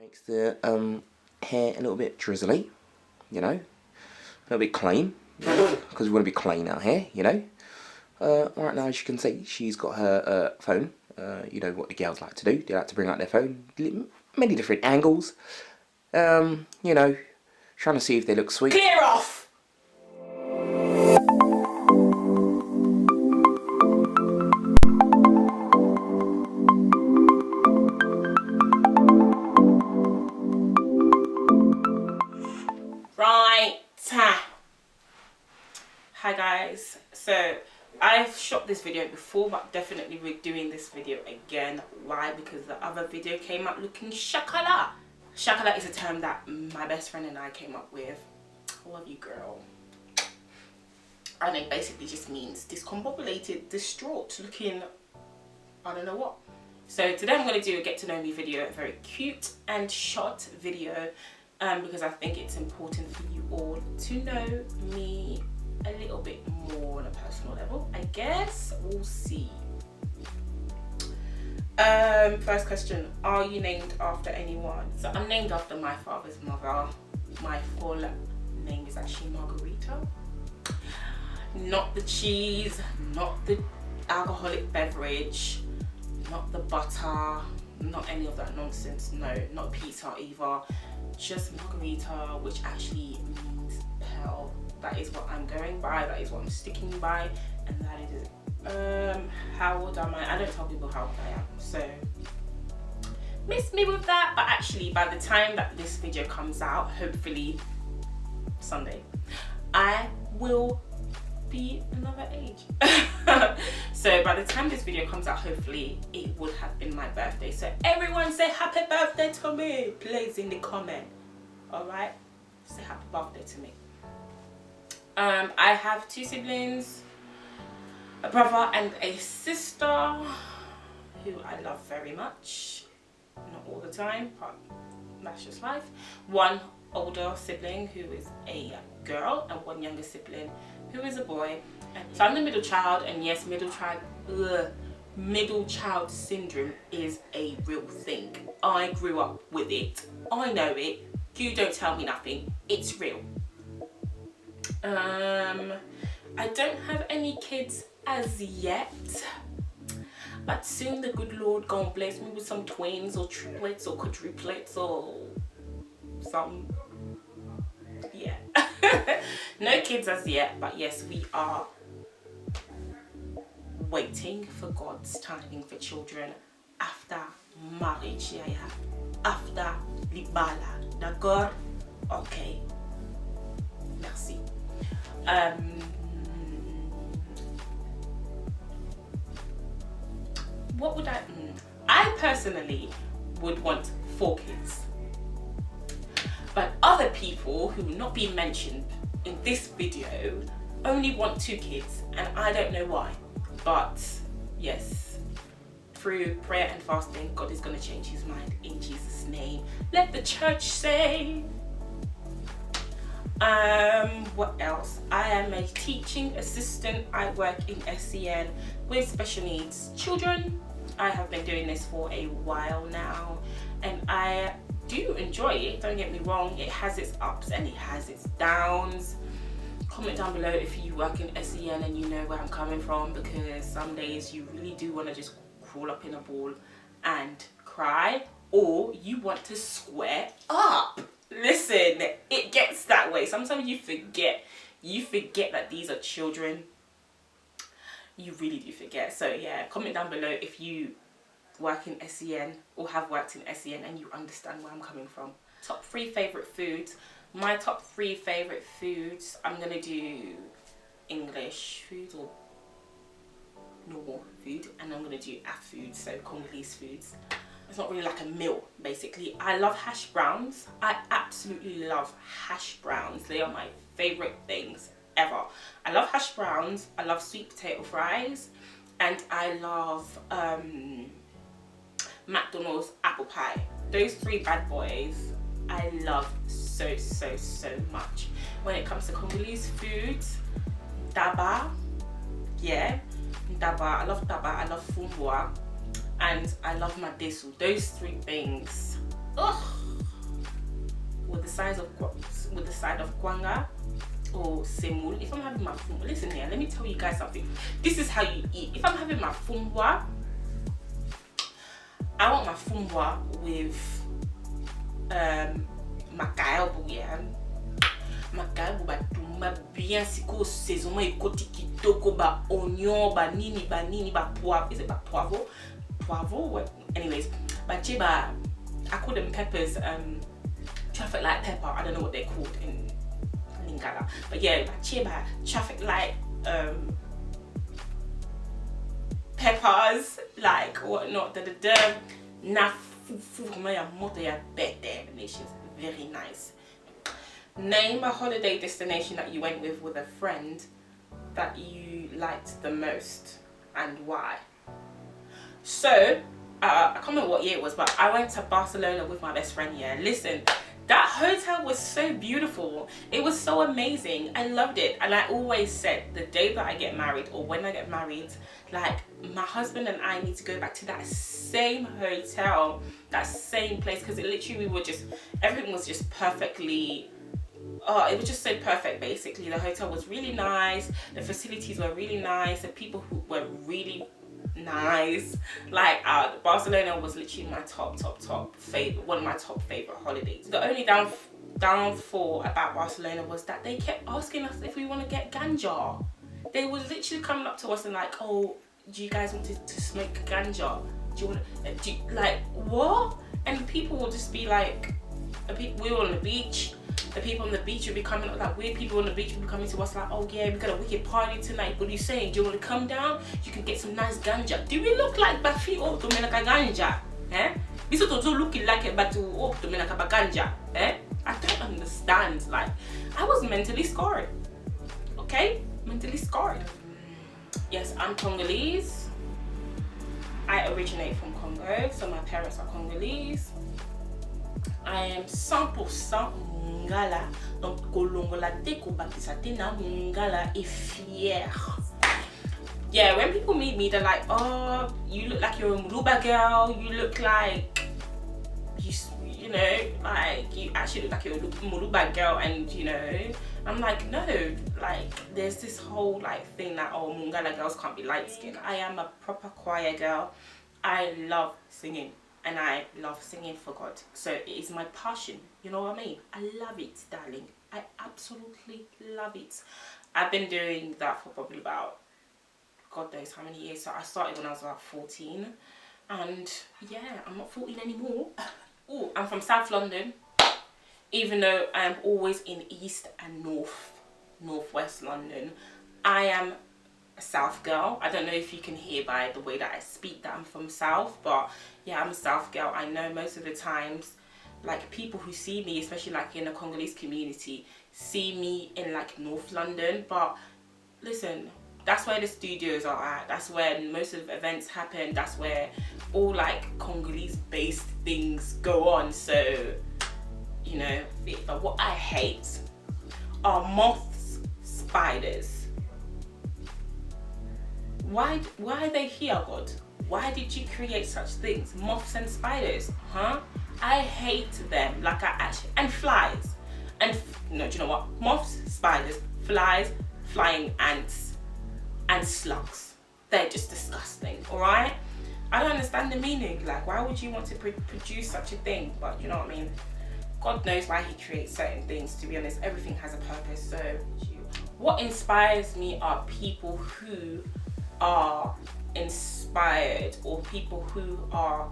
Makes the hair a little bit drizzly, you know, a little bit clean, because we want to be clean out here, you know. Right now, as you can see, she's got her phone. You know what the girls like to do. They like to bring out their phone, many different angles. You know, trying to see if they look sweet. Clear off! Right. Hi guys. So I've shot this video before, but definitely we're doing this video again. Why? Because the other video came out looking shakala. Shakala is a term that my best friend and I came up with. I love you, girl. And it basically just means discombobulated, distraught, looking, I don't know what. So today I'm going to do a get to know me video, a very cute and short video, because I think it's important for you all to know me a little bit more on a personal level. I guess we'll see. First question, are you named after anyone? So I'm named after my father's mother. My full name is actually Margarita. Not the cheese, not the alcoholic beverage, not the butter, not any of that nonsense. No, not Peter either. Just Margarita, which actually means pearl. That is what I'm going by, that is what I'm sticking by, and that is it. How old am I? I don't tell people how old I am, so miss me with that. But actually, by the time that this video comes out, hopefully Sunday, I will be another age. So by the time this video comes out, hopefully it would have been my birthday. So everyone say happy birthday to me, please, in the comment. All right, say happy birthday to me. I have two siblings, a brother and a sister who I love very much. Not all the time, but that's just life. One older sibling who is a girl and one younger sibling who is a boy. And so I'm the middle child, and yes, middle child syndrome is a real thing. I grew up with it. I know it. You don't tell me nothing. It's real. I don't have any kids as yet, but soon the good Lord gonna bless me with some twins or triplets or quadruplets or some, yeah. No kids as yet, but yes, we are waiting for God's timing for children after marriage, yeah, after libala, d'accord? Okay, merci. What would I personally would want 4 kids, but other people who will not be mentioned in this video only want 2 kids, and I don't know why, but yes, through prayer and fasting, God is going to change his mind in Jesus' name. Let the church say. What else? I am a teaching assistant. I work in SEN with special needs children. I have been doing this for a while now, and I do enjoy it. Don't get me wrong, it has its ups and it has its downs. Comment down below if you work in SEN and you know where I'm coming from, because some days you really do want to just crawl up in a ball and cry, or you want to square up. Listen, it gets that way. Sometimes you forget that these are children. You really do forget. So yeah, comment down below if you work in SEN or have worked in SEN and you understand where I'm coming from. Top 3 favorite foods. My top 3 favorite foods, I'm gonna do English food or normal food, and I'm gonna do Af food, so Congolese foods. It's not really like a meal, basically. I love hash browns. I absolutely love hash browns. They are my favorite things ever. I love hash browns, I love sweet potato fries, and I love McDonald's apple pie. Those 3 bad boys I love so much. When it comes to Congolese foods, daba, yeah, daba. I love daba, I love fumbwa, and I love madesu. Those 3 things, ugh, side of kwanga or semul. If I'm having my fumwa, listen here, let me tell you guys something. This is how you eat. If I'm having my fumwa, I want my fumwa with makaibu, yeah. Makaibu ba tumba bien siko saison e koti kitoko ba oignon ba nini ba poivre. Is it ba poivre? Poivre? What? Anyways, but I call them peppers, traffic light pepper. I don't know what they're called in Lingala, but yeah, traffic light peppers, like whatnot. Na fufu maya moto ya bete. Delicious, very nice. Name a holiday destination that you went with a friend that you liked the most and why. So I can't remember what year it was, but I went to Barcelona with my best friend. Yeah, listen, that hotel was so beautiful. It was so amazing. I loved it. And I always said, the day that I get married, or when I get married, like, my husband and I need to go back to that same hotel, that same place, because it literally, everything was just perfectly, it was just so perfect. Basically, the hotel was really nice, the facilities were really nice, the people who were really nice. Like, Barcelona was literally my top favorite, one of my top favorite holidays. The only downfall about Barcelona was that they kept asking us if we want to get ganja. They were literally coming up to us and like, oh, do you guys want to smoke ganja? Do you want to, like, what? And people will just be like, we were on the beach, the people on the beach would be coming up, like weird people on the beach would be coming to us like, oh yeah, we got a wicked party tonight, what are you saying? Do you want to come down? You can get some nice ganja. Do we look like Bafi or Dominica ganja? Eh? This is also looking like a Batu or Dominica ganja. Eh? I don't understand. Like, I was mentally scarred. Okay? Mentally scarred. Yes, I'm Congolese. I originate from Congo, so my parents are Congolese. I am 100% Mungala, donc Kolongola Teko Bakisatina Mungala est fier. Yeah, when people meet me, they're like, oh, you look like you're a Muluba girl, you look like, you know, like, you actually look like you're a Muluba girl, and you know, I'm like, no, like, there's this whole like thing that, oh, Mungala girls can't be light skinned. I am a proper choir girl. I love singing. And I love singing for God. So it is my passion. You know what I mean? I love it, darling. I absolutely love it. I've been doing that for probably about, God knows how many years. So I started when I was about 14. And yeah, I'm not 14 anymore. Oh, I'm from South London. Even though I'm always in East and Northwest London. I am a South girl. I don't know if you can hear by the way that I speak that I'm from South, but yeah, I'm a South girl. I know most of the times, like, people who see me, especially like in the Congolese community, see me in like North London, but listen, that's where the studios are at, that's where most of the events happen, that's where all like Congolese based things go on. So, you know, but what I hate are moths, spiders. Why are they here, God? Why did you create such things? Moths and spiders, huh? I hate them. Like, I actually, and flies. And no, do you know what? Moths, spiders, flies, flying ants, and slugs. They're just disgusting, alright? I don't understand the meaning. Like, why would you want to produce such a thing? But you know what I mean? God knows why he creates certain things. To be honest, everything has a purpose. So, what inspires me are people who are inspired, or people who are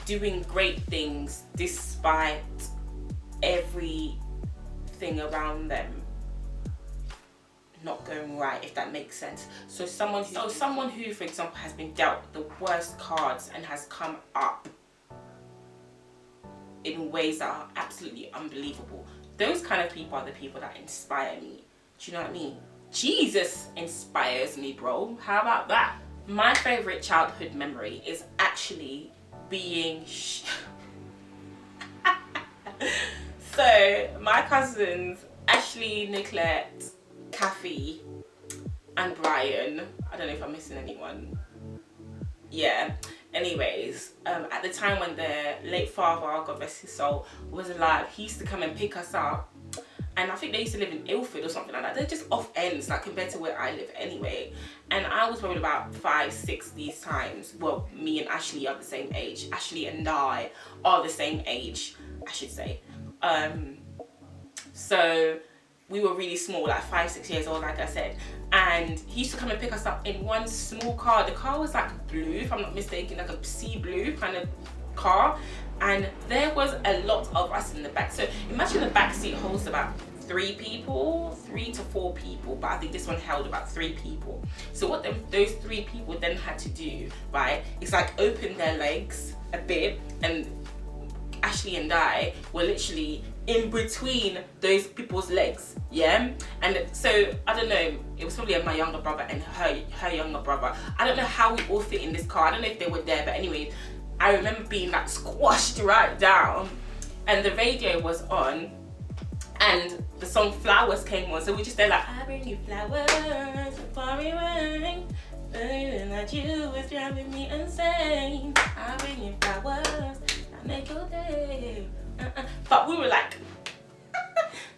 doing great things despite everything around them not going right, if that makes sense. So someone who, for example, has been dealt the worst cards and has come up in ways that are absolutely unbelievable. Those kind of people are the people that inspire me. Do you know what I mean? Jesus inspires me, bro. How about that? My favorite childhood memory is actually being so my cousins, Ashley, Nicolette, Kathy, and Brian, I don't know if I'm missing anyone. Yeah, Anyways, at the time when the late father, God rest his soul, was alive, he used to come and pick us up. And I think they used to live in Ilford or something like that. They're just off ends, like compared to where I live anyway. And I was probably about 5, 6 these times. Well, me and Ashley are the same age. Ashley and I are the same age, I should say. So we were really small, like 5, 6 years old, like I said. And he used to come and pick us up in one small car. The car was like blue, if I'm not mistaken, like a sea blue kind of car. And there was a lot of us in the back. So imagine the back seat holds about 3 people, 3 to 4 people, but I think this one held about 3 people. So what those 3 people then had to do, right, is like open their legs a bit, and Ashley and I were literally in between those people's legs, yeah? And so, I don't know, it was probably my younger brother and her younger brother. I don't know how we all fit in this car. I don't know if they were there, but anyway, I remember being like squashed right down, and the radio was on, and the song Flowers came on. So we just there like, I bring you flowers for me rain, and that you was driving me insane. I bring you flowers, I make your day. But we were like,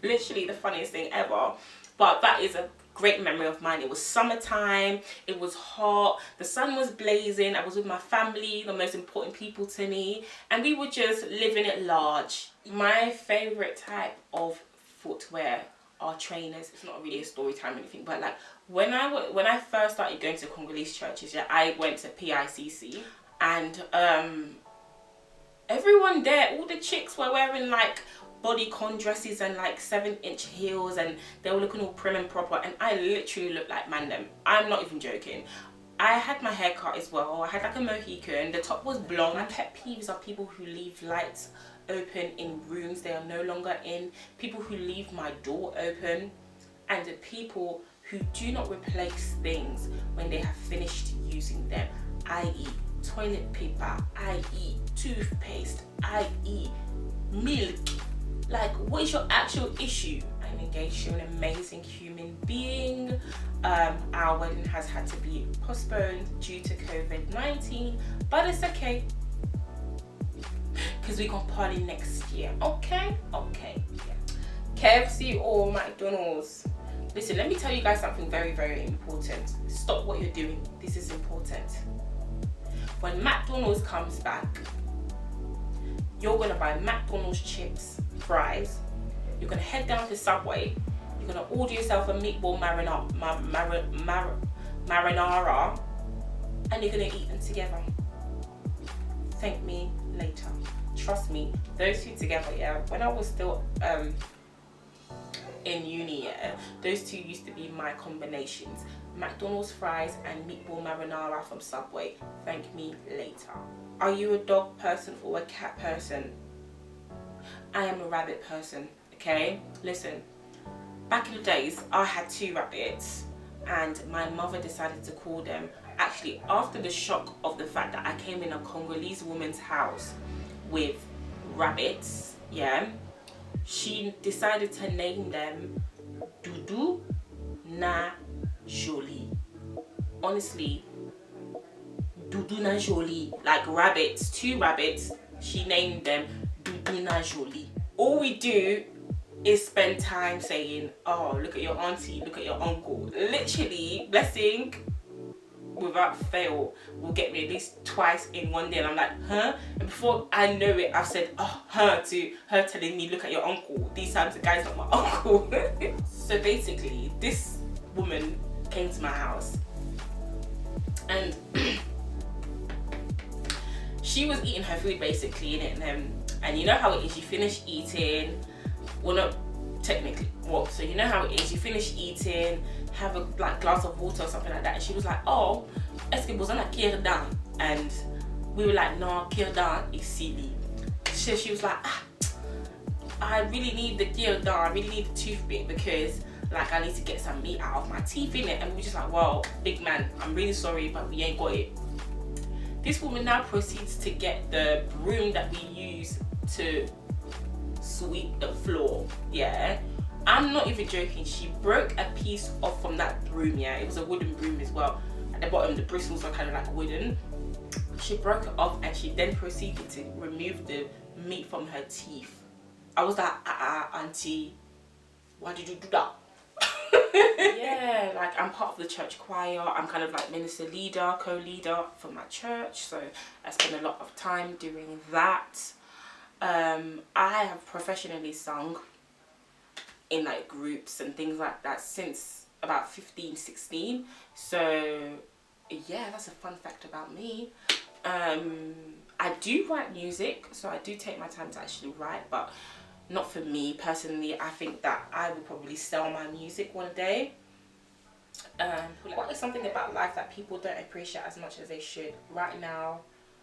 literally the funniest thing ever. But that is a great memory of mine. It was summertime, it was hot, the sun was blazing, I was with my family, the most important people to me, and we were just living it large. My favorite type of footwear are trainers. It's not really a story time or anything, but like when I first started going to Congolese churches, yeah, I went to PICC, and everyone there, all the chicks were wearing like bodycon dresses and like 7-inch heels, and they were looking all prim and proper, and I literally looked like mandem. I'm not even joking. I had my hair cut as well. I had like a mohican, the top was blonde. My pet peeves are people who leave lights open in rooms they are no longer in, people who leave my door open, and the people who do not replace things when they have finished using them, i.e. toilet paper, i.e. toothpaste, i.e. milk. Like, what is your actual issue? I'm engaged to an amazing human being. Our wedding has had to be postponed due to COVID-19, but it's okay, because we can party next year. Okay, yeah. KFC or McDonald's? Listen, let me tell you guys something very, very important. Stop what you're doing. This is important. When McDonald's comes back, you're gonna buy McDonald's chips, fries, you're gonna head down to Subway, you're gonna order yourself a meatball marinara, and you're gonna eat them together. Thank me later. Trust me, those two together, yeah, when I was still in uni, yeah, those two used to be my combinations. McDonald's fries and meatball marinara from Subway. Thank me later. Are you a dog person or a cat person? I am a rabbit person, okay? Listen, back in the days, I had 2 rabbits, and my mother decided to call them, actually after the shock of the fact that I came in a Congolese woman's house with rabbits, yeah, she decided to name them Dudu na Jolie. Honestly, Dudu na Jolie, like rabbits, 2 rabbits, she named them Dudu na Jolie. All we do is spend time saying, oh, look at your auntie, look at your uncle. Literally, blessing, without fail, will get me at least twice in one day, and I'm like, huh? And before I know it, I've said, oh, her, to her telling me, look at your uncle. These times the guy's not my uncle. So basically, this woman came to my house, and she was eating her food basically, and you know how it is, you finish eating, well, not technically, well, so you know how it is, you finish eating, have a like glass of water or something like that, and she was like, oh, est-ce que vous en avez kirdan? And we were like, no, kirdan is silly. So she was like, I really need the kirdan, I really need the toothpick, because like I need to get some meat out of my teeth in it. And we were just like, well, big man, I'm really sorry, but we ain't got it. This woman now proceeds to get the broom that we use to sweep the floor, yeah. I'm not even joking, she broke a piece off from that broom, yeah. It was a wooden broom as well. At the bottom, the bristles are kind of like wooden. she broke it off and she then proceeded to remove the meat from her teeth. I was like, auntie, why did you do that? Yeah, like I'm part of the church choir. I'm kind of like minister leader, co-leader for my church, so I spend a lot of time doing that. I have professionally sung in like groups and things like that since about 15, 16. So yeah, that's a fun fact about me. I do write music, so I do take my time to actually write, but not for me personally. I think that I will probably sell my music one day. What is something about life that people don't appreciate as much as they should? Right now,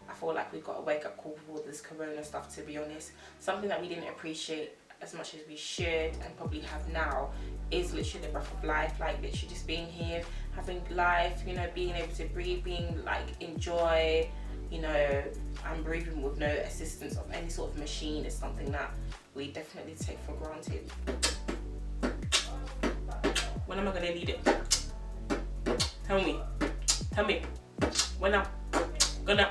I feel like we've got a wake up call with all this corona stuff, to be honest. Something that we didn't appreciate as much as we should and probably have now is literally the breath of life, like literally just being here, having life, you know, being able to breathe, being like enjoy, you know. I'm breathing with no assistance of any sort of machine is something that we definitely take for granted. When am I gonna need it? Tell me, when I'm gonna